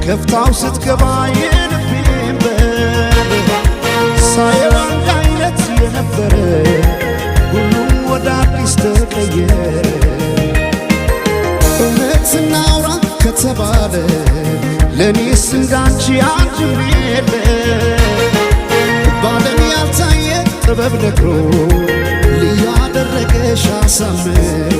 ከፍታው ስትገባ የልቤን በር ሳየው አንድ አይነት የነበረ ሁሉም ወደ አዲስ ተቀየረ። እውነት እናውራ ከተባለ ለኔስ እንዳንቺ አንድም የለ ባለም ያልታየ ጥበብ ነግሮ ልዩ አደረገሽ አሳምሮ